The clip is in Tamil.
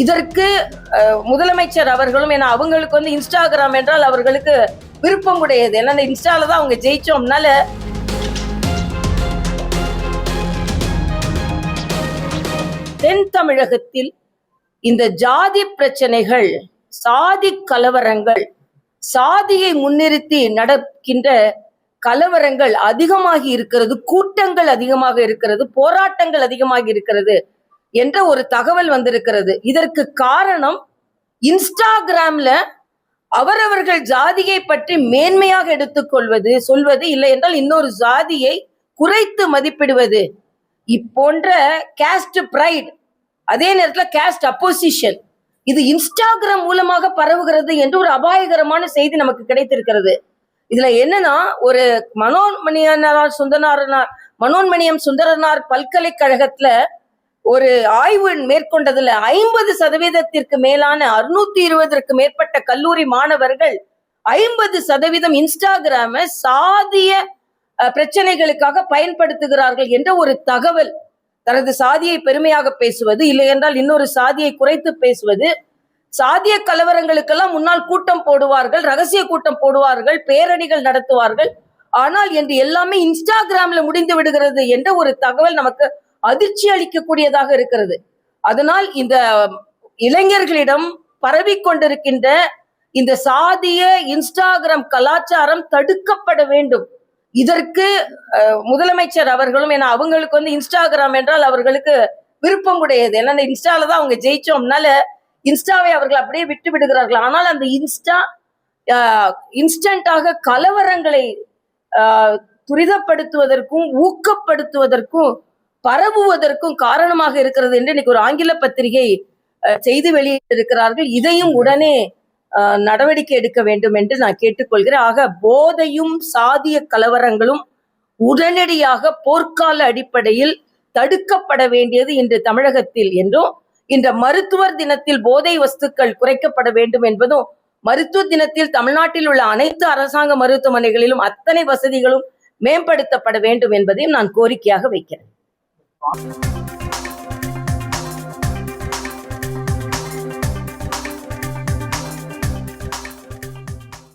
இதற்கு முதலமைச்சர் அவர்களும், ஏன்னா அவங்களுக்கு வந்து இன்ஸ்டாகிராம் என்றால் அவர்களுக்கு விருப்பம் உடையது. ஏன்னா இந்த இன்ஸ்டால தான் அவங்க ஜெயிச்சோம்னால தென் தமிழகத்தில் இந்த ஜாதி பிரச்சனைகள், சாதி கலவரங்கள், சாதியை முன்னிறுத்தி நடக்கின்ற கலவரங்கள் அதிகமாகி இருக்கிறது, கூட்டங்கள் அதிகமாக இருக்கிறது, போராட்டங்கள் அதிகமாகி இருக்கிறது என்ற ஒரு தகவல் வந்திருக்கிறது. இதற்கு காரணம் இன்ஸ்டாகிராம்ல அவரவர்கள் ஜாதியை பற்றி மேன்மையாக எடுத்துக்கொள்வது, சொல்வது, இல்லை என்றால் இன்னொரு ஜாதியை குறைத்து மதிப்பிடுவது, இப்போன்ற கேஸ்ட் பிரைட், அதே நேரத்தில் கேஸ்ட் அப்போசிஷன், இது இன்ஸ்டாகிராம் மூலமாக பரவுகிறது என்று ஒரு அபாயகரமான செய்தி நமக்கு கிடைத்திருக்கிறது. இதுல என்னன்னா, ஒரு மனோன்மணியம் சுந்தரனார் பல்கலைக்கழகத்துல ஒரு ஆய்வு மேற்கொண்டதுல 50% மேலான 620ற்கு மேற்பட்ட கல்லூரி மாணவர்கள் 50% இன்ஸ்டாகிராம சாதிய பிரச்சனைகளுக்காக பயன்படுத்துகிறார்கள் என்ற ஒரு தகவல். தனது சாதியை பெருமையாக பேசுவது, இல்லை என்றால் இன்னொரு சாதியை குறைத்து பேசுவது, சாதிய கலவரங்களுக்கெல்லாம் முன்னால் கூட்டம் போடுவார்கள், ரகசிய கூட்டம் போடுவார்கள், பேரணிகள் நடத்துவார்கள். ஆனால் என்று எல்லாமே இன்ஸ்டாகிராம்ல முடிந்து விடுகிறது என்ற ஒரு தகவல் நமக்கு அதிர்ச்சி அளிக்கக்கூடியதாக இருக்கிறது. அதனால் இந்த இளைஞர்களிடம் பரவிக்கொண்டிருக்கின்ற இந்த சாதிய இன்ஸ்டாகிராம் கலாச்சாரம் தடுக்கப்பட வேண்டும். இதற்கு முதலமைச்சர் அவர்களும், ஏன்னா அவங்களுக்கு வந்து இன்ஸ்டாகிராம் என்றால் அவர்களுக்கு விருப்பம் உடையது. ஏன்னா இந்த இன்ஸ்டால தான் அவங்க ஜெயிச்சோம்னால இன்ஸ்டாவை அவர்கள் அப்படியே விட்டு விடுகிறார்கள். ஆனால் அந்த இன்ஸ்டா இன்ஸ்டன்டாக கலவரங்களை துரிதப்படுத்துவதற்கும் ஊக்கப்படுத்துவதற்கும் பரவுவதற்கும் காரணமாக இருக்கிறது என்று இன்னைக்கு ஒரு ஆங்கில பத்திரிகை செய்தி வெளியிட்டிருக்கிறார்கள். இதையும் உடனே நடவடிக்கை எடுக்க வேண்டும் என்று நான் கேட்டுக்கொள்கிறேன். ஆக போதையும் சாதிய கலவரங்களும் உடனடியாக போர்க்கால அடிப்படையில் தடுக்கப்பட வேண்டியது இன்று தமிழகத்தில் என்றும், இந்த மருத்துவர் தினத்தில் போதை வஸ்துக்கள் குறைக்கப்பட வேண்டும் என்பதும், மருத்துவ தினத்தில் தமிழ்நாட்டில் உள்ள அனைத்து அரசாங்க மருத்துவமனைகளிலும் அத்தனை வசதிகளும் மேம்படுத்தப்பட வேண்டும் என்பதையும் நான் கோரிக்கையாக வைக்கிறேன்.